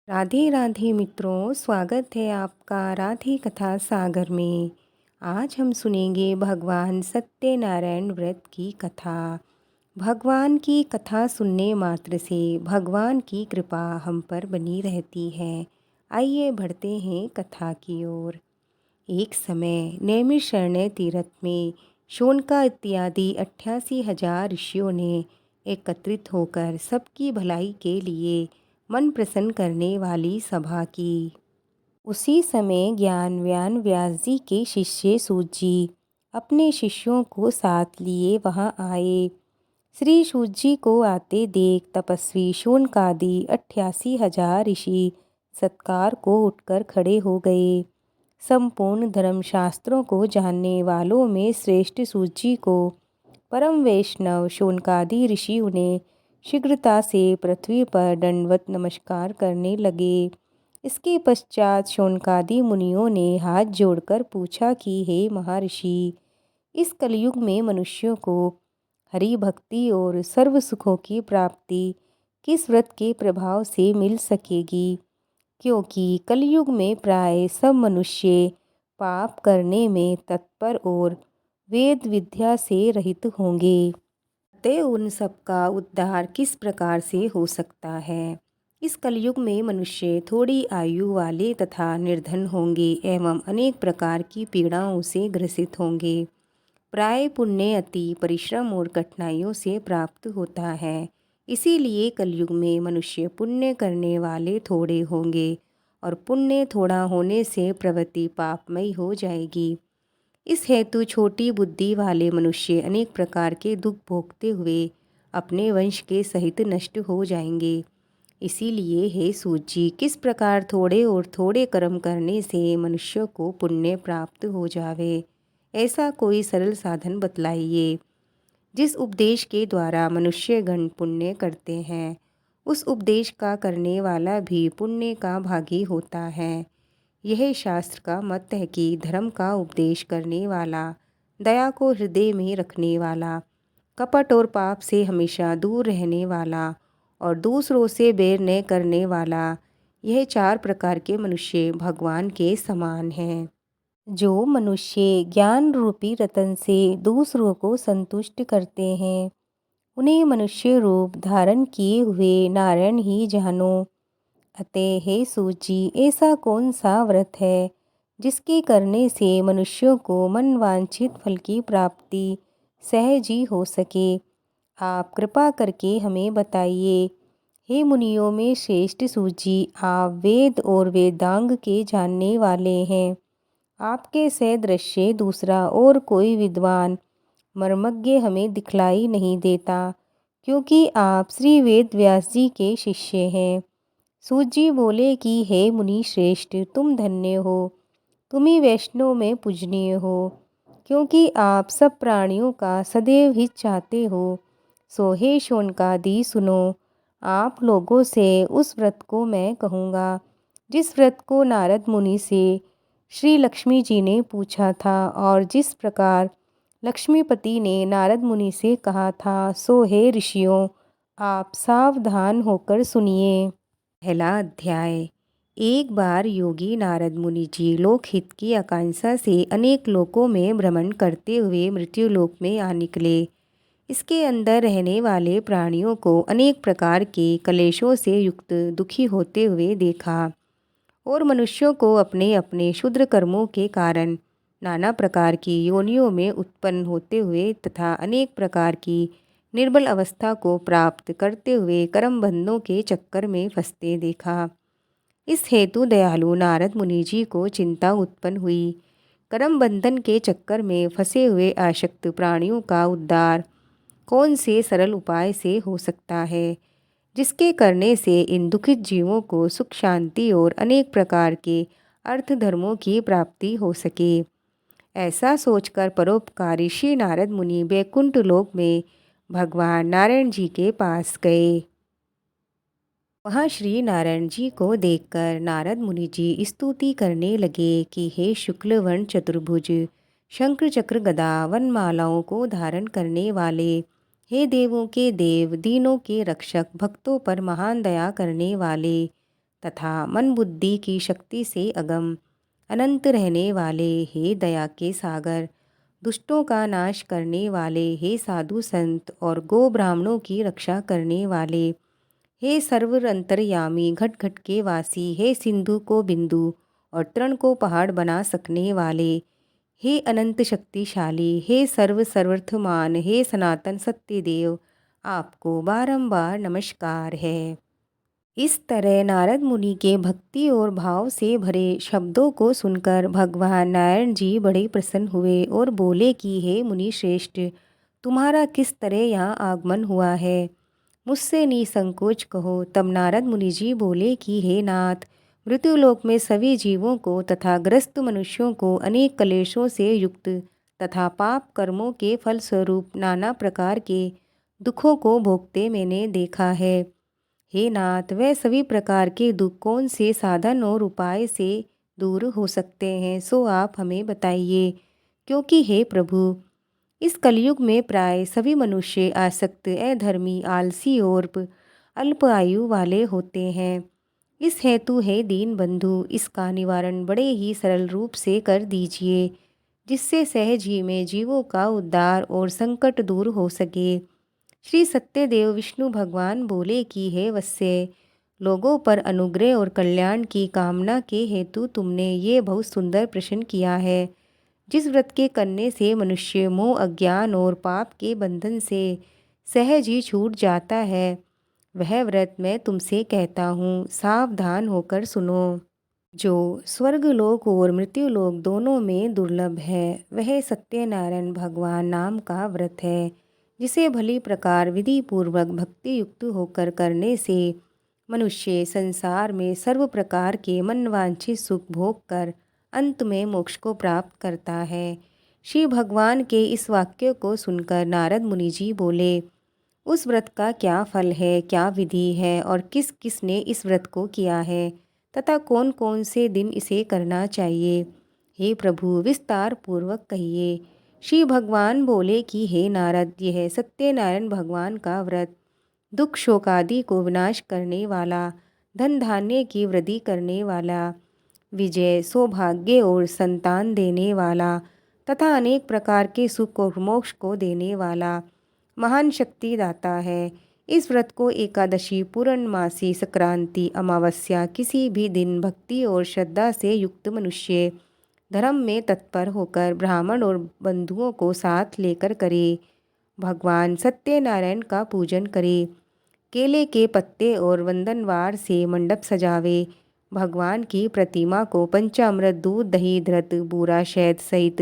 राधे राधे मित्रों, स्वागत है आपका राधे कथा सागर में। आज हम सुनेंगे भगवान सत्यनारायण व्रत की कथा। भगवान की कथा सुनने मात्र से भगवान की कृपा हम पर बनी रहती है। आइए बढ़ते हैं कथा की ओर। एक समय नैमिषारण्य तीर्थ में शोनका इत्यादि 88,000 ऋषियों ने एकत्रित होकर सबकी भलाई के लिए मन प्रसन्न करने वाली सभा की। उसी समय ज्ञानव्यान व्यास जी के शिष्य सूत जी अपने शिष्यों को साथ लिए वहां आए। श्री सूत जी को आते देख तपस्वी शोनकादि 88,000 ऋषि सत्कार को उठकर खड़े हो गए। संपूर्ण धर्मशास्त्रों को जानने वालों में श्रेष्ठ सूत जी को परम वैष्णव शोनकादि ऋषि उन्हें शीघ्रता से पृथ्वी पर दंडवत नमस्कार करने लगे। इसके पश्चात शोनकादि मुनियों ने हाथ जोड़कर पूछा कि हे महर्षि, इस कलयुग में मनुष्यों को हरि भक्ति और सर्व सुखों की प्राप्ति किस व्रत के प्रभाव से मिल सकेगी? क्योंकि कलयुग में प्राय सब मनुष्य पाप करने में तत्पर और वेद विद्या से रहित होंगे। अतः उन सबका उद्धार किस प्रकार से हो सकता है? इस कलयुग में मनुष्य थोड़ी आयु वाले तथा निर्धन होंगे एवं अनेक प्रकार की पीड़ाओं से ग्रसित होंगे। प्राय पुण्य अति परिश्रम और कठिनाइयों से प्राप्त होता है। इसीलिए कलयुग में मनुष्य पुण्य करने वाले थोड़े होंगे और पुण्य थोड़ा होने से प्रवृत्ति पापमयी हो जाएगी। इस हेतु छोटी बुद्धि वाले मनुष्य अनेक प्रकार के दुख भोगते हुए अपने वंश के सहित नष्ट हो जाएंगे। इसीलिए हे सूत जी, किस प्रकार थोड़े और थोड़े कर्म करने से मनुष्य को पुण्य प्राप्त हो जावे, ऐसा कोई सरल साधन बतलाइए जिस उपदेश के द्वारा मनुष्य गण पुण्य करते हैं। उस उपदेश का करने वाला भी पुण्य का भागी होता है। यह शास्त्र का मत है कि धर्म का उपदेश करने वाला, दया को हृदय में रखने वाला, कपट और पाप से हमेशा दूर रहने वाला और दूसरों से बैर न करने वाला, यह 4 प्रकार के मनुष्य भगवान के समान हैं। जो मनुष्य ज्ञान रूपी रतन से दूसरों को संतुष्ट करते हैं, उन्हें मनुष्य रूप धारण किए हुए नारायण ही जानो। अतः हे सूत जी, ऐसा कौन सा व्रत है जिसके करने से मनुष्यों को मनवांछित फल की प्राप्ति सहज ही हो सके? आप कृपा करके हमें बताइए। हे मुनियों में श्रेष्ठ सूत जी, आप वेद और वेदांग के जानने वाले हैं। आपके सदृश्य दूसरा और कोई विद्वान मर्मज्ञ हमें दिखलाई नहीं देता, क्योंकि आप श्री वेद व्यास जी के शिष्य हैं। सूत जी बोले कि हे मुनि श्रेष्ठ, तुम धन्य हो, तुम ही वैष्णव में पूजनीय हो, क्योंकि आप सब प्राणियों का सदैव हित चाहते हो। सो हे शोनकादि सुनो, आप लोगों से उस व्रत को मैं कहूँगा जिस व्रत को नारद मुनि से श्री लक्ष्मी जी ने पूछा था और जिस प्रकार लक्ष्मीपति ने नारद मुनि से कहा था। सो हे ऋषियों, आप सावधान होकर सुनिए। पहला अध्याय। एक बार योगी नारद मुनि जी लोकहित की आकांक्षा से अनेक लोकों में भ्रमण करते हुए मृत्युलोक में आ निकले। इसके अंदर रहने वाले प्राणियों को अनेक प्रकार के कलेशों से युक्त दुखी होते हुए देखा और मनुष्यों को अपने अपने क्षुद्र कर्मों के कारण नाना प्रकार की योनियों में उत्पन्न होते हुए तथा अनेक प्रकार की निर्बल अवस्था को प्राप्त करते हुए कर्म बंधनों के चक्कर में फंसते देखा। इस हेतु दयालु नारद मुनि जी को चिंता उत्पन्न हुई। कर्म बंधन के चक्कर में फंसे हुए आसक्त प्राणियों का उद्धार कौन से सरल उपाय से हो सकता है, जिसके करने से इन दुखित जीवों को सुख शांति और अनेक प्रकार के अर्थ धर्मों की प्राप्ति हो सके। ऐसा सोचकर परोपकारी श्री नारद मुनि बैकुंठ लोक में भगवान नारायण जी के पास गए। वहाँ श्री नारायण जी को देखकर नारद मुनि जी स्तुति करने लगे कि हे शुक्ल वर्ण चतुर्भुज, शंकर चक्र गदा वनमालाओं को धारण करने वाले, हे देवों के देव, दीनों के रक्षक, भक्तों पर महान दया करने वाले, तथा मन बुद्धि की शक्ति से अगम अनंत रहने वाले हे दया के सागर, दुष्टों का नाश करने वाले हे साधु संत और गो ब्राह्मणों की रक्षा करने वाले हे सर्व अंतर्यामी घट घट के वासी, हे सिंधु को बिंदु और तृण को पहाड़ बना सकने वाले, हे अनंत शक्तिशाली, हे सर्व सर्वर्थमान, हे सनातन सत्य देव, आपको बारंबार नमस्कार है। इस तरह नारद मुनि के भक्ति और भाव से भरे शब्दों को सुनकर भगवान नारायण जी बड़े प्रसन्न हुए और बोले कि हे मुनि श्रेष्ठ, तुम्हारा किस तरह यहाँ आगमन हुआ है, मुझसे निसंकोच कहो। तब नारद मुनि जी बोले कि हे नाथ, मृत्युलोक में सभी जीवों को तथा ग्रस्त मनुष्यों को अनेक कलेशों से युक्त तथा पाप कर्मों के फलस्वरूप नाना प्रकार के दुखों को भोगते मैंने देखा है। हे नाथ, वह सभी प्रकार के दुख कौन से साधन और उपाय से दूर हो सकते हैं, सो आप हमें बताइए। क्योंकि हे प्रभु, इस कलयुग में प्राय सभी मनुष्य आसक्त, अधर्मी, आलसी और अल्प आयु वाले होते हैं। इस हेतु हे दीन बंधु, इसका निवारण बड़े ही सरल रूप से कर दीजिए, जिससे सहज ही में जीवों का उद्धार और संकट दूर हो सके। श्री सत्यदेव विष्णु भगवान बोले कि हे वत्स्य, लोगों पर अनुग्रह और कल्याण की कामना के हेतु तुमने ये बहुत सुंदर प्रश्न किया है। जिस व्रत के करने से मनुष्य मोह, अज्ञान और पाप के बंधन से सहज ही छूट जाता है, वह व्रत मैं तुमसे कहता हूँ, सावधान होकर सुनो। जो स्वर्गलोक और मृत्युलोक दोनों में दुर्लभ है, वह सत्यनारायण भगवान नाम का व्रत है, जिसे भली प्रकार विधि पूर्वक भक्ति युक्त होकर करने से मनुष्य संसार में सर्व प्रकार के मनवांछित सुख भोग कर अंत में मोक्ष को प्राप्त करता है। श्री भगवान के इस वाक्य को सुनकर नारद मुनि जी बोले, उस व्रत का क्या फल है, क्या विधि है और किस किस ने इस व्रत को किया है तथा कौन कौन से दिन इसे करना चाहिए, हे प्रभु विस्तार पूर्वक कहिए। श्री भगवान बोले कि हे नारद, यह सत्यनारायण भगवान का व्रत दुख शोक आदि को विनाश करने वाला, धन धान्य की वृद्धि करने वाला, विजय, सौभाग्य और संतान देने वाला तथा अनेक प्रकार के सुख और मोक्ष को देने वाला महान शक्ति दाता है। इस व्रत को एकादशी, पूर्णमासी, संक्रांति, अमावस्या किसी भी दिन भक्ति और श्रद्धा से युक्त मनुष्य धर्म में तत्पर होकर ब्राह्मण और बंधुओं को साथ लेकर करे। भगवान सत्यनारायण का पूजन करे, केले के पत्ते और वंदनवार से मंडप सजावे, भगवान की प्रतिमा को पंचामृत, दूध, दही, धृत, बूरा, शहद सहित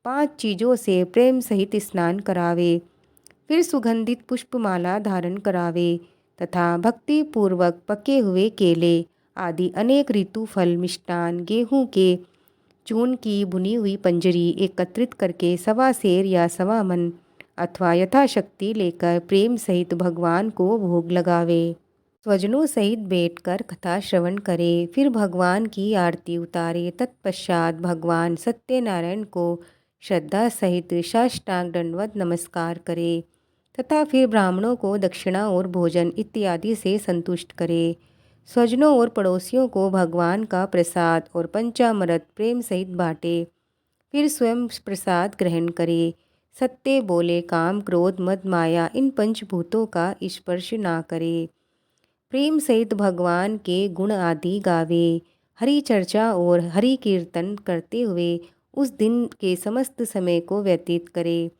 5 चीज़ों से प्रेम सहित स्नान करावे, फिर सुगंधित पुष्पमाला धारण करावे तथा भक्ति पूर्वक पके हुए केले आदि अनेक ऋतु फल, मिष्टान, गेहूं के चूर्ण की भुनी हुई पंजरी एकत्रित करके 1.25 सेर या 1.25 मन अथवा यथाशक्ति लेकर प्रेम सहित भगवान को भोग लगावे। स्वजनों सहित बैठकर कथा श्रवण करे, फिर भगवान की आरती उतारे। तत्पश्चात भगवान सत्यनारायण को श्रद्धा सहित साष्टांग दंडवत नमस्कार करे तथा फिर ब्राह्मणों को दक्षिणा और भोजन इत्यादि से संतुष्ट करे। स्वजनों और पड़ोसियों को भगवान का प्रसाद और पंचामृत प्रेम सहित बांटे, फिर स्वयं प्रसाद ग्रहण करे। सत्य बोले, काम, क्रोध, मद, माया इन पंचभूतों का स्पर्श ना करे। प्रेम सहित भगवान के गुण आदि गावे। हरि चर्चा और हरि कीर्तन करते हुए उस दिन के समस्त समय को व्यतीत करे।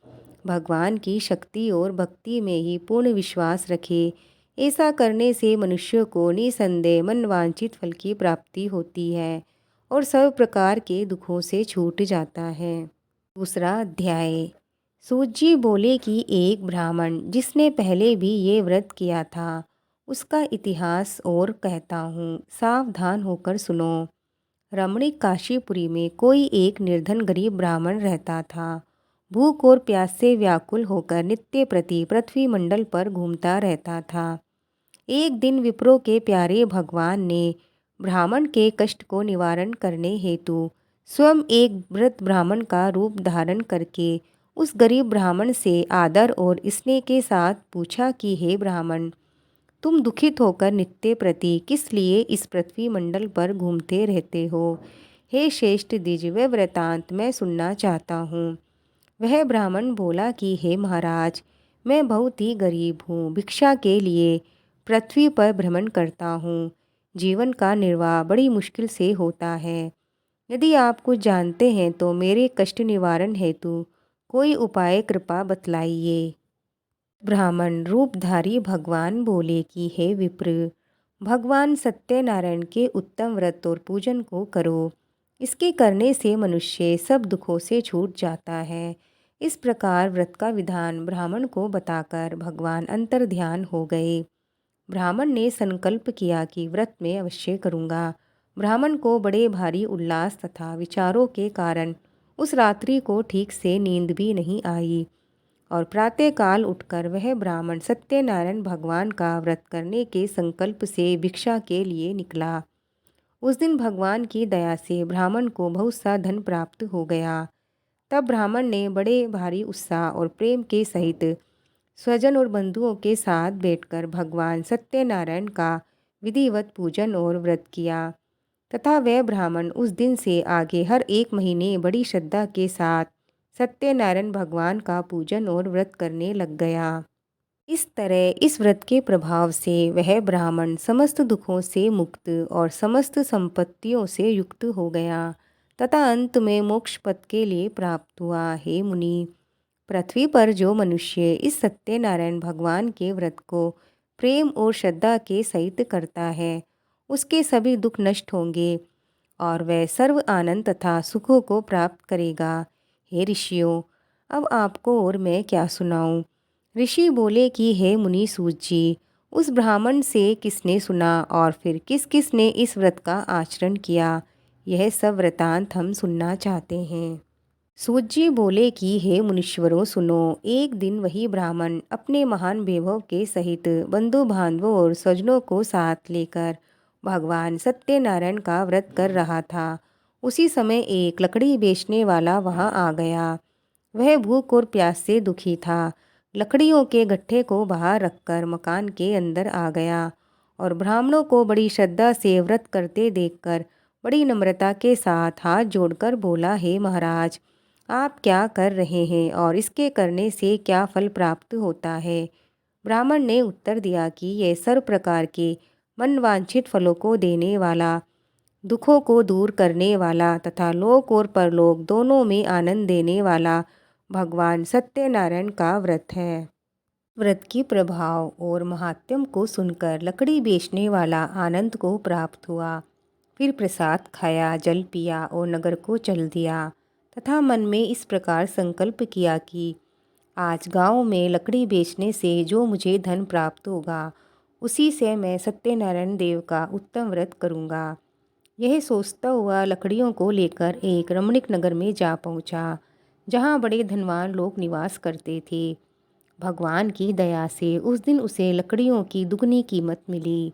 भगवान की शक्ति और भक्ति में ही पूर्ण विश्वास रखे। ऐसा करने से मनुष्य को निसंदेह मनवांछित फल की प्राप्ति होती है और सब प्रकार के दुखों से छूट जाता है। दूसरा अध्याय। सूत जी बोले कि एक ब्राह्मण जिसने पहले भी ये व्रत किया था, उसका इतिहास और कहता हूँ, सावधान होकर सुनो। रमणीक काशीपुरी में कोई एक निर्धन गरीब ब्राह्मण रहता था। भूख और प्यास से व्याकुल होकर नित्य प्रति पृथ्वी मंडल पर घूमता रहता था। एक दिन विप्रों के प्यारे भगवान ने ब्राह्मण के कष्ट को निवारण करने हेतु स्वयं एक वृद्ध ब्राह्मण का रूप धारण करके उस गरीब ब्राह्मण से आदर और स्नेह के साथ पूछा कि हे ब्राह्मण, तुम दुखित होकर नित्य प्रति किस लिए इस पृथ्वी मंडल पर घूमते रहते हो? हे श्रेष्ठ द्विज, वह वृतांत मैं सुनना चाहता हूँ। वह ब्राह्मण बोला कि हे महाराज, मैं बहुत ही गरीब हूँ, भिक्षा के लिए पृथ्वी पर भ्रमण करता हूँ। जीवन का निर्वाह बड़ी मुश्किल से होता है। यदि आप कुछ जानते हैं तो मेरे कष्ट निवारण हेतु कोई उपाय कृपा बतलाइए। ब्राह्मण रूपधारी भगवान बोले कि हे विप्र, भगवान सत्यनारायण के उत्तम व्रत और पूजन को करो। इसके करने से मनुष्य सब दुखों से छूट जाता है। इस प्रकार व्रत का विधान ब्राह्मण को बताकर भगवान अंतर्ध्यान हो गए। ब्राह्मण ने संकल्प किया कि व्रत में अवश्य करूँगा। ब्राह्मण को बड़े भारी उल्लास तथा विचारों के कारण उस रात्रि को ठीक से नींद भी नहीं आई और प्रातःकाल उठकर वह ब्राह्मण सत्यनारायण भगवान का व्रत करने के संकल्प से भिक्षा के लिए निकला। उस दिन भगवान की दया से ब्राह्मण को बहुत सा धन प्राप्त हो गया। तब ब्राह्मण ने बड़े भारी उत्साह और प्रेम के सहित स्वजन और बंधुओं के साथ बैठकर भगवान सत्यनारायण का विधिवत पूजन और व्रत किया तथा वह ब्राह्मण उस दिन से आगे हर एक महीने बड़ी श्रद्धा के साथ सत्यनारायण भगवान का पूजन और व्रत करने लग गया। इस तरह इस व्रत के प्रभाव से वह ब्राह्मण समस्त दुखों से मुक्त और समस्त संपत्तियों से युक्त हो गया तथा अंत में मोक्ष पद के लिए प्राप्त हुआ। हे मुनि, पृथ्वी पर जो मनुष्य इस सत्यनारायण भगवान के व्रत को प्रेम और श्रद्धा के सहित करता है, उसके सभी दुख नष्ट होंगे और वह सर्व आनंद तथा सुखों को प्राप्त करेगा। हे ऋषियों, अब आपको और मैं क्या सुनाऊं? ऋषि बोले कि हे मुनि सूत जी, उस ब्राह्मण से किसने सुना और फिर किस किस ने इस व्रत का आचरण किया, यह सब वृतांत हम सुनना चाहते हैं। सूत जी बोले कि हे मुनीश्वरों सुनो, एक दिन वही ब्राह्मण अपने महान वैभव के सहित बंधु बांधवों और स्वजनों को साथ लेकर भगवान सत्यनारायण का व्रत कर रहा था। उसी समय एक लकड़ी बेचने वाला वहां आ गया। वह भूख और प्यास से दुखी था। लकड़ियों के गट्ठे को बाहर रखकर मकान के अंदर आ गया और ब्राह्मणों को बड़ी श्रद्धा से व्रत करते देखकर बड़ी नम्रता के साथ हाथ जोड़कर बोला, हे महाराज, आप क्या कर रहे हैं और इसके करने से क्या फल प्राप्त होता है? ब्राह्मण ने उत्तर दिया कि यह सर्व प्रकार के मनवांछित फलों को देने वाला, दुखों को दूर करने वाला तथा लोक और परलोक दोनों में आनंद देने वाला भगवान सत्यनारायण का व्रत है। व्रत की प्रभाव और महात्म्य को सुनकर लकड़ी बेचने वाला आनंद को प्राप्त हुआ। फिर प्रसाद खाया, जल पिया और नगर को चल दिया तथा मन में इस प्रकार संकल्प किया कि आज गांव में लकड़ी बेचने से जो मुझे धन प्राप्त होगा, उसी से मैं सत्यनारायण देव का उत्तम व्रत करूंगा। यह सोचता हुआ लकड़ियों को लेकर एक रमणीक नगर में जा पहुंचा, जहां बड़े धनवान लोग निवास करते थे। भगवान की दया से उस दिन उसे लकड़ियों की दुगनी कीमत मिली।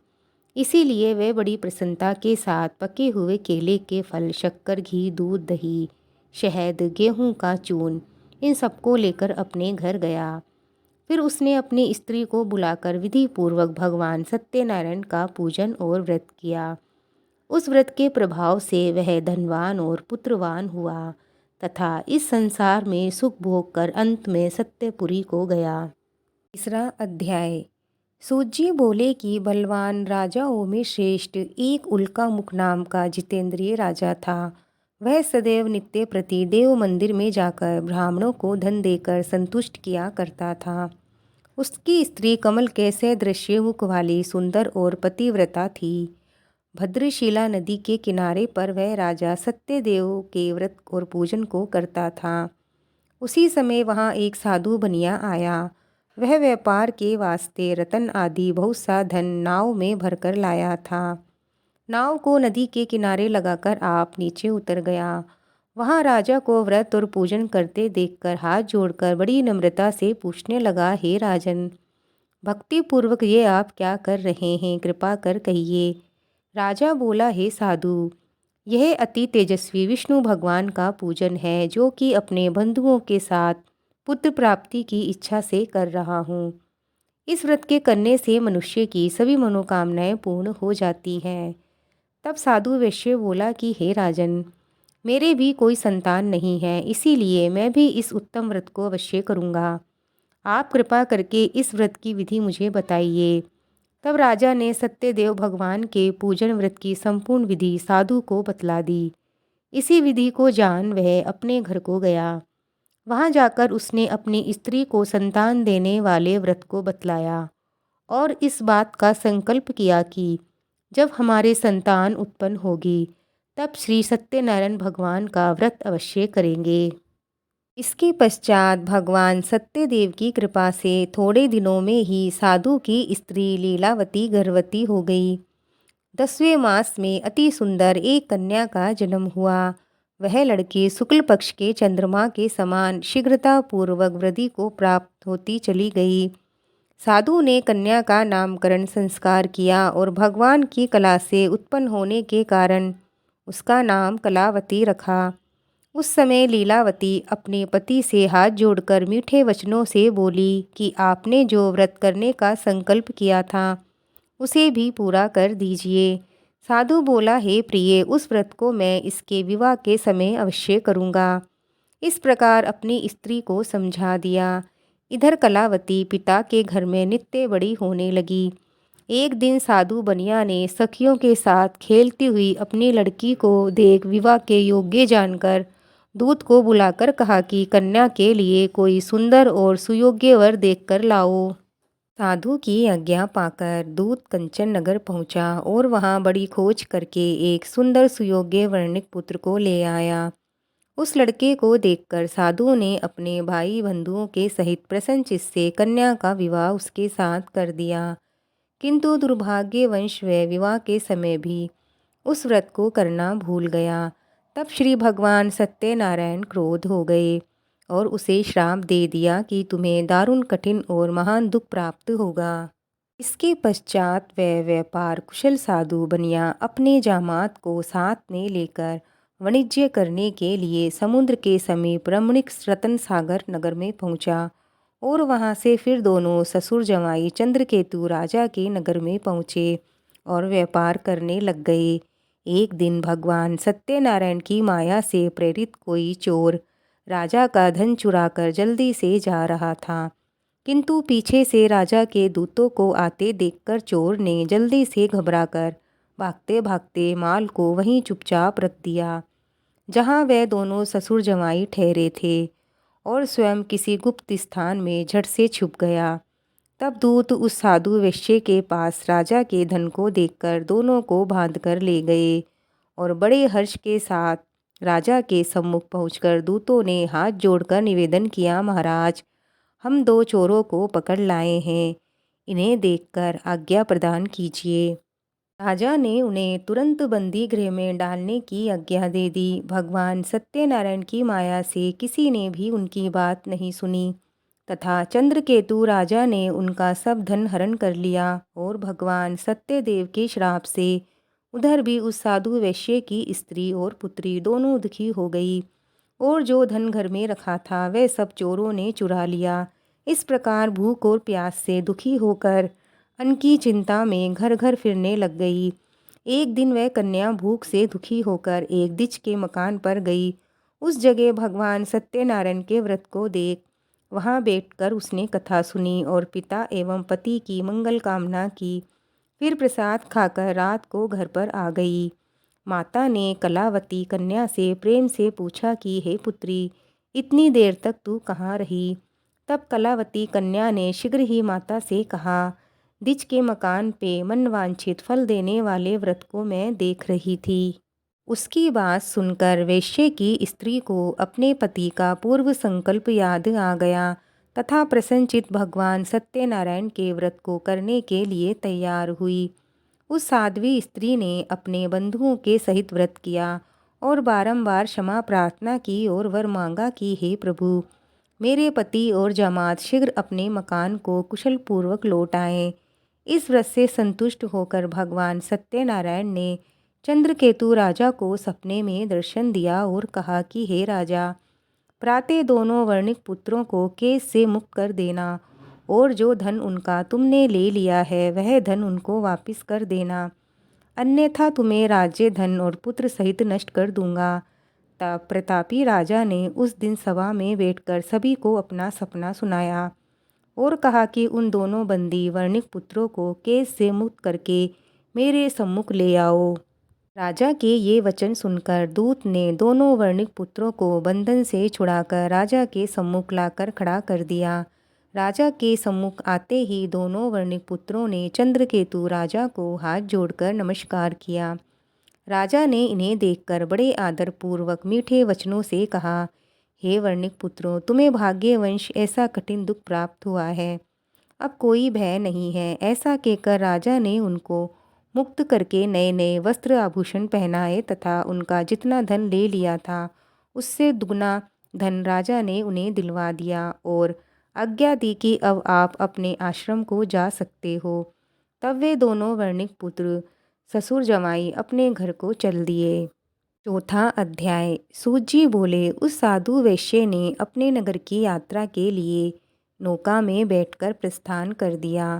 इसीलिए वह बड़ी प्रसन्नता के साथ पके हुए केले के फल, शक्कर, घी, दूध, दही, शहद, गेहूं का चून, इन सबको लेकर अपने घर गया। फिर उसने अपनी स्त्री को बुलाकर विधि पूर्वक भगवान सत्यनारायण का पूजन और व्रत किया। उस व्रत के प्रभाव से वह धनवान और पुत्रवान हुआ तथा इस संसार में सुख भोग कर अंत में सत्यपुरी को गया। तीसरा अध्याय। सूत जी बोले कि बलवान राजाओं में श्रेष्ठ एक उल्कामुख नाम का जितेंद्रिय राजा था। वह सदैव नित्य प्रति देव मंदिर में जाकर ब्राह्मणों को धन देकर संतुष्ट किया करता था। उसकी स्त्री कमल कैसे दृश्य मुख वाली सुंदर और पतिव्रता थी। भद्रशिला नदी के किनारे पर वह राजा सत्यदेव के व्रत और पूजन को करता था। उसी समय वहाँ एक साधु बनिया आया। वह व्यापार के वास्ते रतन आदि बहुत सा धन नाव में भरकर लाया था। नाव को नदी के किनारे लगाकर आप नीचे उतर गया। वहाँ राजा को व्रत और पूजन करते देखकर हाथ जोड़कर बड़ी नम्रता से पूछने लगा, हे राजन, भक्ति पूर्वक ये आप क्या कर रहे हैं, कृपा कर कहिए। राजा बोला, हे साधु, यह अति तेजस्वी विष्णु भगवान का पूजन है, जो कि अपने बंधुओं के साथ पुत्र प्राप्ति की इच्छा से कर रहा हूँ। इस व्रत के करने से मनुष्य की सभी मनोकामनाएं पूर्ण हो जाती हैं। तब साधु वैश्य बोला कि हे राजन, मेरे भी कोई संतान नहीं है, इसीलिए मैं भी इस उत्तम व्रत को अवश्य करूँगा। आप कृपा करके इस व्रत की विधि मुझे बताइए। तब राजा ने सत्यदेव भगवान के पूजन व्रत की संपूर्ण विधि साधु को बतला दी। इसी विधि को जान वह अपने घर को गया। वहां जाकर उसने अपनी स्त्री को संतान देने वाले व्रत को बतलाया और इस बात का संकल्प किया कि जब हमारे संतान उत्पन्न होगी तब श्री सत्यनारायण भगवान का व्रत अवश्य करेंगे। इसके पश्चात भगवान सत्यदेव की कृपा से थोड़े दिनों में ही साधु की स्त्री लीलावती गर्भवती हो गई। 10वें मास में अति सुंदर एक कन्या का जन्म हुआ। वह लड़की शुक्ल पक्ष के चंद्रमा के समान शीघ्रतापूर्वक वृद्धि को प्राप्त होती चली गई। साधु ने कन्या का नामकरण संस्कार किया और भगवान की कला से उत्पन्न होने के कारण उसका नाम कलावती रखा। उस समय लीलावती अपने पति से हाथ जोड़कर मीठे वचनों से बोली कि आपने जो व्रत करने का संकल्प किया था उसे भी पूरा कर दीजिए। साधु बोला, हे प्रिय, उस व्रत को मैं इसके विवाह के समय अवश्य करूँगा। इस प्रकार अपनी स्त्री को समझा दिया। इधर कलावती पिता के घर में नित्य बड़ी होने लगी। एक दिन साधु बनिया ने सखियों के साथ खेलती हुई अपनी लड़की को देख विवाह के योग्य जानकर दूत को बुलाकर कहा कि कन्या के लिए कोई सुंदर और सुयोग्य वर देखकर लाओ। साधु की आज्ञा पाकर दूत कंचन नगर पहुंचा और वहां बड़ी खोज करके एक सुंदर सुयोग्य वर्णिक पुत्र को ले आया। उस लड़के को देखकर साधु ने अपने भाई बंधुओं के सहित प्रसन्नचित्त से कन्या का विवाह उसके साथ कर दिया। किंतु दुर्भाग्यवश वह विवाह के समय भी उस व्रत को करना भूल गया। तब श्री भगवान सत्यनारायण क्रोध हो गए और उसे श्राप दे दिया कि तुम्हें दारुण कठिन और महान दुख प्राप्त होगा। इसके पश्चात वह व्यापार कुशल साधु बनिया अपने जामात को साथ में लेकर वाणिज्य करने के लिए समुद्र के समीप रमणीक रतन सागर नगर में पहुंचा और वहां से फिर दोनों ससुर जमाई चंद्रकेतु राजा के नगर में पहुँचे और व्यापार करने लग गए। एक दिन भगवान सत्यनारायण की माया से प्रेरित कोई चोर राजा का धन चुराकर जल्दी से जा रहा था, किंतु पीछे से राजा के दूतों को आते देखकर चोर ने जल्दी से घबराकर भागते भागते माल को वहीं चुपचाप रख दिया जहां वह दोनों ससुर जमाई ठहरे थे और स्वयं किसी गुप्त स्थान में झट से छुप गया। तब दूत उस साधु वैश्य के पास राजा के धन को देखकर दोनों को बांध कर ले गए और बड़े हर्ष के साथ राजा के सम्मुख पहुंचकर दूतों ने हाथ जोड़कर निवेदन किया, महाराज, हम दो चोरों को पकड़ लाए हैं, इन्हें देखकर आज्ञा प्रदान कीजिए। राजा ने उन्हें तुरंत बंदी गृह में डालने की आज्ञा दे दी। भगवान सत्यनारायण की माया से किसी ने भी उनकी बात नहीं सुनी तथा चंद्रकेतु राजा ने उनका सब धन हरण कर लिया और भगवान सत्यदेव के श्राप से उधर भी उस साधु वैश्य की स्त्री और पुत्री दोनों दुखी हो गई और जो धन घर में रखा था वह सब चोरों ने चुरा लिया। इस प्रकार भूख और प्यास से दुखी होकर अन्न की चिंता में घर घर फिरने लग गई। एक दिन वह कन्या भूख से दुखी होकर एक दिच के मकान पर गई। उस जगह भगवान सत्यनारायण के व्रत को देख वहां बैठकर उसने कथा सुनी और पिता एवं पति की मंगल कामना की। फिर प्रसाद खाकर रात को घर पर आ गई। माता ने कलावती कन्या से प्रेम से पूछा कि हे पुत्री, इतनी देर तक तू कहाँ रही? तब कलावती कन्या ने शीघ्र ही माता से कहा, दिच के मकान पे मनवांछित फल देने वाले व्रत को मैं देख रही थी। उसकी बात सुनकर वैश्य की स्त्री को अपने पति का पूर्व संकल्प याद आ गया तथा प्रसन्नचित्त भगवान सत्यनारायण के व्रत को करने के लिए तैयार हुई। उस साध्वी स्त्री ने अपने बंधुओं के सहित व्रत किया और बारंबार क्षमा प्रार्थना की और वर मांगा कि हे प्रभु, मेरे पति और जमात शीघ्र अपने मकान को कुशल पूर्वक लौट आएं। इस व्रत से संतुष्ट होकर भगवान सत्यनारायण ने चंद्रकेतु राजा को सपने में दर्शन दिया और कहा कि हे राजा, प्रातः दोनों वर्णिक पुत्रों को केस से मुक्त कर देना और जो धन उनका तुमने ले लिया है वह धन उनको वापस कर देना, अन्यथा तुम्हें राज्य, धन और पुत्र सहित नष्ट कर दूंगा। तब प्रतापी राजा ने उस दिन सभा में बैठकर सभी को अपना सपना सुनाया और कहा कि उन दोनों बंदी वर्णिक पुत्रों को कैद से मुक्त करके मेरे सम्मुख ले आओ। राजा के ये वचन सुनकर दूत ने दोनों वर्णिक पुत्रों को बंधन से छुड़ाकर राजा के सम्मुख लाकर खड़ा कर दिया। राजा के सम्मुख आते ही दोनों वर्णिक पुत्रों ने चंद्रकेतु राजा को हाथ जोड़कर नमस्कार किया। राजा ने इन्हें देखकर बड़े आदरपूर्वक मीठे वचनों से कहा, हे वर्णिक पुत्रों, तुम्हें भाग्यवश ऐसा कठिन दुख प्राप्त हुआ है, अब कोई भय नहीं है। ऐसा कहकर राजा ने उनको मुक्त करके नए नए वस्त्र आभूषण पहनाए तथा उनका जितना धन ले लिया था उससे दुगना धन राजा ने उन्हें दिलवा दिया और आज्ञा दी कि अब आप अपने आश्रम को जा सकते हो। तब वे दोनों वर्णिक पुत्र ससुर जमाई अपने घर को चल दिए। चौथा अध्याय। सूत जी बोले, उस साधु वैश्य ने अपने नगर की यात्रा के लिए नौका में बैठकर प्रस्थान कर दिया।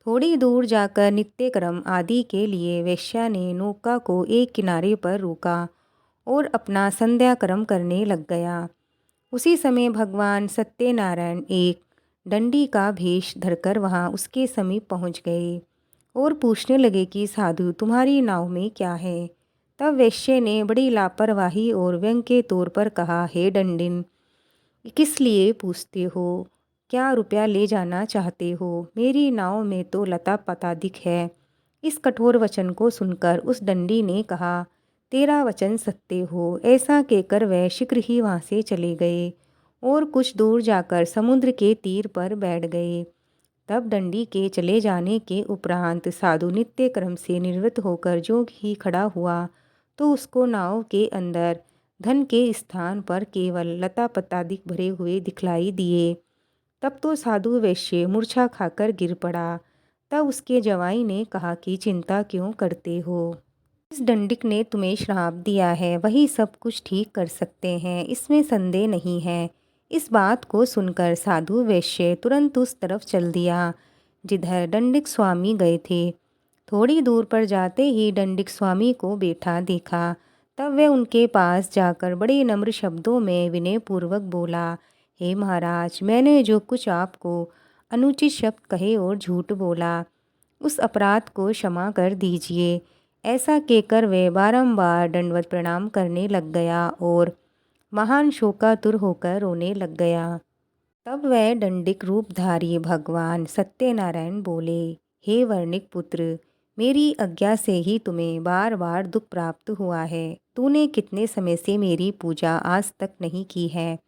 थोड़ी दूर जाकर नित्यक्रम आदि के लिए वैश्या ने नौका को एक किनारे पर रोका और अपना संध्या कर्म करने लग गया। उसी समय भगवान सत्यनारायण एक डंडी का भेष धरकर वहां उसके समीप पहुंच गए और पूछने लगे कि साधु, तुम्हारी नाव में क्या है। तब वैश्य ने बड़ी लापरवाही और व्यंग के तौर पर कहा, हे डंडिन, किस लिए पूछते हो? क्या रुपया ले जाना चाहते हो? मेरी नाव में तो लता पतादिक है। इस कठोर वचन को सुनकर उस डंडी ने कहा, तेरा वचन सत्य हो। ऐसा कहकर वह शीघ्र ही वहाँ से चले गए और कुछ दूर जाकर समुद्र के तीर पर बैठ गए। तब डंडी के चले जाने के उपरांत साधु नित्य क्रम से निवृत्त होकर जो ही खड़ा हुआ तो उसको नाव के अंदर धन के स्थान पर केवल लता पतादिक भरे हुए दिखलाई दिए। तब तो साधु वैश्य मूर्छा खाकर गिर पड़ा। तब उसके जवाई ने कहा कि चिंता क्यों करते हो? इस डंडिक ने तुम्हें श्राप दिया है, वही सब कुछ ठीक कर सकते हैं, इसमें संदेह नहीं है। इस बात को सुनकर साधु वैश्य तुरंत उस तरफ चल दिया जिधर डंडिक स्वामी गए थे। थोड़ी दूर पर जाते ही डंडिक स्वामी को बैठा देखा। तब वह उनके पास जाकर बड़े नम्र शब्दों में विनयपूर्वक बोला, हे महाराज, मैंने जो कुछ आपको अनुचित शब्द कहे और झूठ बोला, उस अपराध को क्षमा कर दीजिए। ऐसा कहकर वह बारंबार दंडवत प्रणाम करने लग गया और महान शोकातुर होकर रोने लग गया। तब वह दंडिक रूपधारी भगवान सत्यनारायण बोले, हे वर्णिक पुत्र, मेरी आज्ञा से ही तुम्हें बार बार दुख प्राप्त हुआ है। तूने कितने समय से मेरी पूजा आज तक नहीं की है।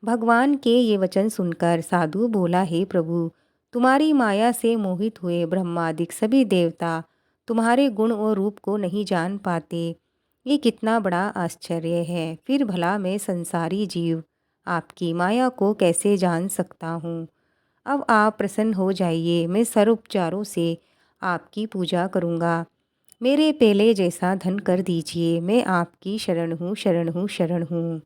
भगवान के ये वचन सुनकर साधु बोला, हे प्रभु, तुम्हारी माया से मोहित हुए ब्रह्मादिक सभी देवता तुम्हारे गुण और रूप को नहीं जान पाते। ये कितना बड़ा आश्चर्य है। फिर भला मैं संसारी जीव आपकी माया को कैसे जान सकता हूँ? अब आप प्रसन्न हो जाइए, मैं सर्वोपचारों से आपकी पूजा करूँगा। मेरे पहले जैसा धन कर दीजिए, मैं आपकी शरण हूँ, शरण हूँ, शरण हूँ।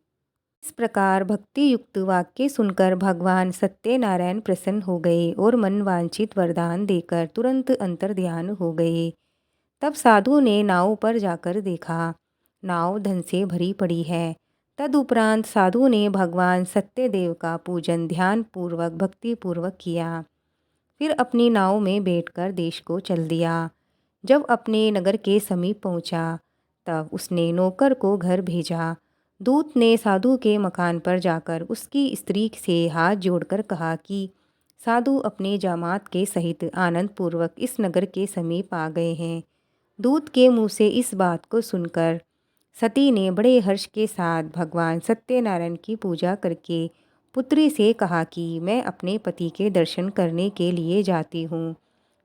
इस प्रकार भक्ति युक्त वाक्य सुनकर भगवान सत्यनारायण प्रसन्न हो गए और मन वांछित वरदान देकर तुरंत अंतर्ध्यान हो गए। तब साधु ने नाव पर जाकर देखा, नाव धन से भरी पड़ी है। तदुपरांत साधु ने भगवान सत्यदेव का पूजन ध्यान पूर्वक भक्ति पूर्वक किया। फिर अपनी नाव में बैठकर देश को चल दिया। जब अपने नगर के समीप पहुंचा, तब उसने नौकर को घर भेजा। दूत ने साधु के मकान पर जाकर उसकी स्त्री से हाथ जोड़कर कहा कि साधु अपने जामात के सहित आनंद पूर्वक इस नगर के समीप आ गए हैं। दूत के मुँह से इस बात को सुनकर सती ने बड़े हर्ष के साथ भगवान सत्यनारायण की पूजा करके पुत्री से कहा कि मैं अपने पति के दर्शन करने के लिए जाती हूँ,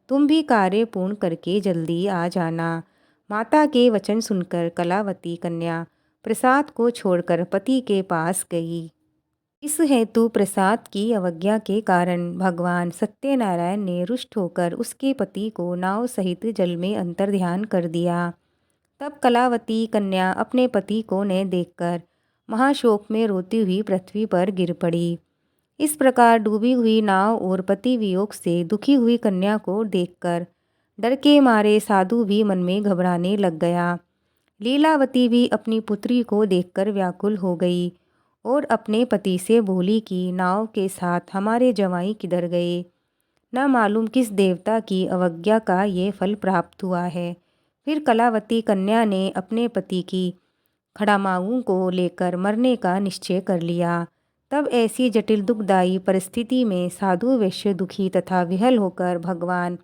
तुम भी कार्य पूर्ण करके जल्दी आ जाना। माता के वचन सुनकर कलावती कन्या प्रसाद को छोड़कर पति के पास गई। इस हेतु प्रसाद की अवज्ञा के कारण भगवान सत्यनारायण ने रुष्ट होकर उसके पति को नाव सहित जल में अंतर्ध्यान कर दिया। तब कलावती कन्या अपने पति को न देखकर महाशोक में रोती हुई पृथ्वी पर गिर पड़ी। इस प्रकार डूबी हुई नाव और पति वियोग से दुखी हुई कन्या को देखकर डर के मारे साधु भी मन में घबराने लग गया। लीलावती भी अपनी पुत्री को देखकर व्याकुल हो गई और अपने पति से बोली कि नाव के साथ हमारे जवाई किधर गए। न मालूम किस देवता की अवज्ञा का ये फल प्राप्त हुआ है। फिर कलावती कन्या ने अपने पति की खड़ामाऊ को लेकर मरने का निश्चय कर लिया। तब ऐसी जटिल दुखदायी परिस्थिति में साधु वैश्य दुखी तथा विहल होकर भगवान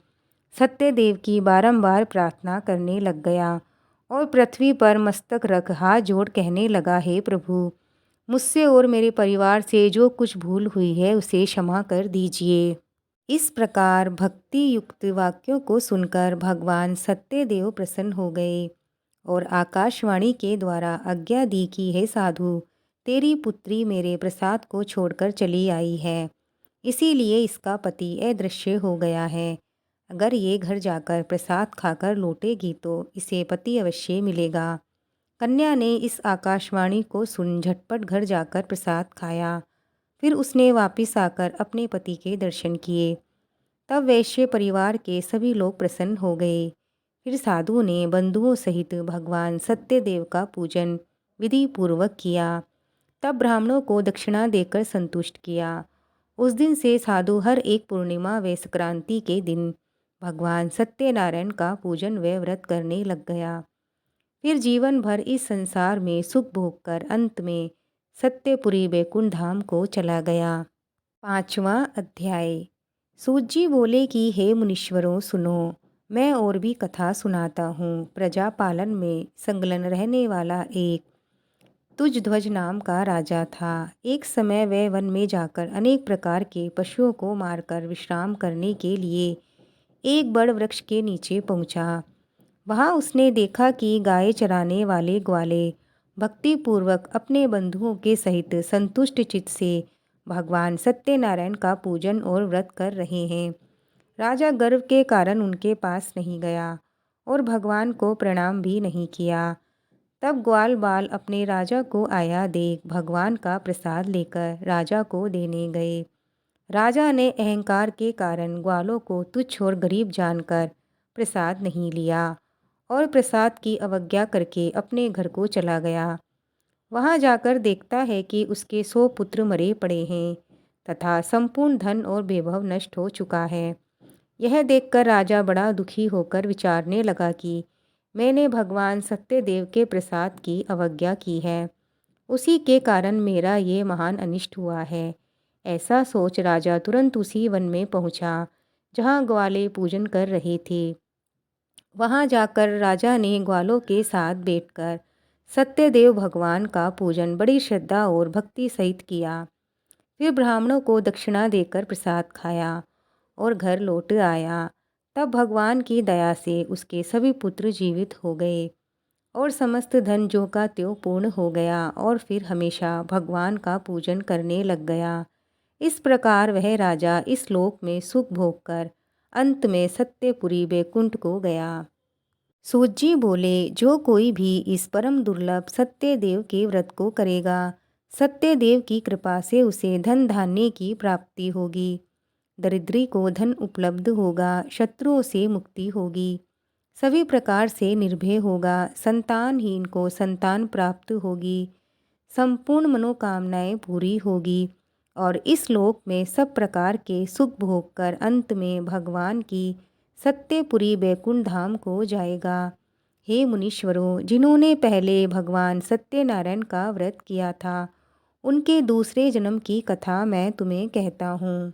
सत्यदेव की बारंबार प्रार्थना करने लग गया और पृथ्वी पर मस्तक रख हाथ जोड़ कहने लगा, हे प्रभु, मुझसे और मेरे परिवार से जो कुछ भूल हुई है उसे क्षमा कर दीजिए। इस प्रकार भक्ति युक्त वाक्यों को सुनकर भगवान सत्यदेव प्रसन्न हो गए और आकाशवाणी के द्वारा आज्ञा दी कि हे साधु, तेरी पुत्री मेरे प्रसाद को छोड़कर चली आई है, इसीलिए इसका पति अदृश्य हो गया है। अगर ये घर जाकर प्रसाद खाकर लौटेगी तो इसे पति अवश्य मिलेगा। कन्या ने इस आकाशवाणी को सुन झटपट घर जाकर प्रसाद खाया। फिर उसने वापिस आकर अपने पति के दर्शन किए। तब वैश्य परिवार के सभी लोग प्रसन्न हो गए। फिर साधु ने बंधुओं सहित भगवान सत्यदेव का पूजन विधि पूर्वक किया। तब ब्राह्मणों को दक्षिणा देकर संतुष्ट किया। उस दिन से साधु हर एक पूर्णिमा व संक्रांति के दिन भगवान सत्यनारायण का पूजन व व्रत करने लग गया। फिर जीवन भर इस संसार में सुख भोग कर अंत में सत्यपुरी वैकुंठ धाम को चला गया। 5वां अध्याय। सूत जी बोले कि हे मुनीश्वरों सुनो, मैं और भी कथा सुनाता हूँ। प्रजा पालन में संलग्न रहने वाला एक तुजध्वज नाम का राजा था। एक समय वह वन में जाकर अनेक प्रकार के पशुओं को मारकर विश्राम करने के लिए एक बड़ वृक्ष के नीचे पहुँचा। वहाँ उसने देखा कि गाय चराने वाले ग्वाले भक्तिपूर्वक अपने बंधुओं के सहित संतुष्ट चित्त से भगवान सत्यनारायण का पूजन और व्रत कर रहे हैं। राजा गर्व के कारण उनके पास नहीं गया और भगवान को प्रणाम भी नहीं किया। तब ग्वाल बाल अपने राजा को आया देख भगवान का प्रसाद लेकर राजा को देने गए। राजा ने अहंकार के कारण ग्वालों को तुच्छ और गरीब जानकर प्रसाद नहीं लिया और प्रसाद की अवज्ञा करके अपने घर को चला गया। वहां जाकर देखता है कि उसके 100 पुत्र मरे पड़े हैं तथा संपूर्ण धन और वैभव नष्ट हो चुका है। यह देखकर राजा बड़ा दुखी होकर विचारने लगा कि मैंने भगवान सत्यदेव के प्रसाद की अवज्ञा की है, उसी के कारण मेरा ये महान अनिष्ट हुआ है। ऐसा सोच राजा तुरंत उसी वन में पहुंचा जहां ग्वाले पूजन कर रहे थे। वहां जाकर राजा ने ग्वालों के साथ बैठकर सत्यदेव भगवान का पूजन बड़ी श्रद्धा और भक्ति सहित किया। फिर ब्राह्मणों को दक्षिणा देकर प्रसाद खाया और घर लौट आया। तब भगवान की दया से उसके सभी पुत्र जीवित हो गए और समस्त धन जो का त्यों पूर्ण हो गया और फिर हमेशा भगवान का पूजन करने लग गया। इस प्रकार वह राजा इस लोक में सुख भोग कर अंत में सत्यपुरी वैकुंठ को गया। सूत जी बोले, जो कोई भी इस परम दुर्लभ सत्यदेव के व्रत को करेगा, सत्यदेव की कृपा से उसे धन धान्य की प्राप्ति होगी, दरिद्री को धन उपलब्ध होगा, शत्रुओं से मुक्ति होगी, सभी प्रकार से निर्भय होगा, संतानहीन को संतान प्राप्त होगी, संपूर्ण मनोकामनाएं पूरी होगी और इस लोक में सब प्रकार के सुख भोग कर अंत में भगवान की सत्यपुरी वैकुंठ धाम को जाएगा। हे मुनीश्वरों, जिन्होंने पहले भगवान सत्यनारायण का व्रत किया था, उनके दूसरे जन्म की कथा मैं तुम्हें कहता हूँ।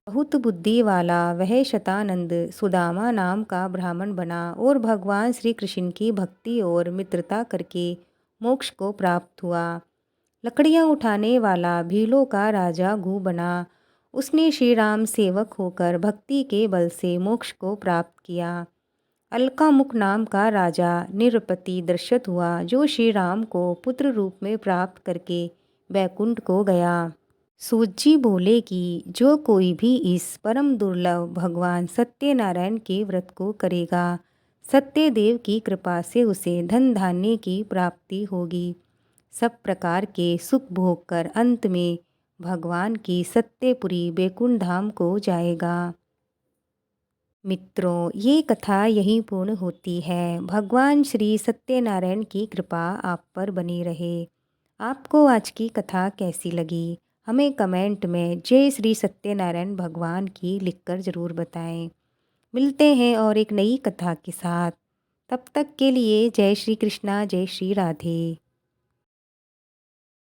बहुत बुद्धि वाला वह शतानंद सुदामा नाम का ब्राह्मण बना और भगवान श्री कृष्ण की भक्ति और मित्रता करके मोक्ष को प्राप्त हुआ। लकड़ियाँ उठाने वाला भीलों का राजा घू बना। उसने श्री राम सेवक होकर भक्ति के बल से मोक्ष को प्राप्त किया। अलकामुख नाम का राजा निरपति दर्शित हुआ, जो श्री राम को पुत्र रूप में प्राप्त करके वैकुंठ को गया। सूत जी बोले कि जो कोई भी इस परम दुर्लभ भगवान सत्यनारायण के व्रत को करेगा, सत्यदेव की कृपा से उसे धन धान्य की प्राप्ति होगी, सब प्रकार के सुख भोग कर अंत में भगवान की सत्यपुरी बैकुंठ धाम को जाएगा। मित्रों, ये कथा यहीं पूर्ण होती है। भगवान श्री सत्यनारायण की कृपा आप पर बनी रहे। आपको आज की कथा कैसी लगी? हमें कमेंट में जय श्री सत्यनारायण भगवान की लिखकर ज़रूर बताएं। मिलते हैं और एक नई कथा के साथ। तब तक के लिए जय श्री कृष्णा, जय श्री राधे।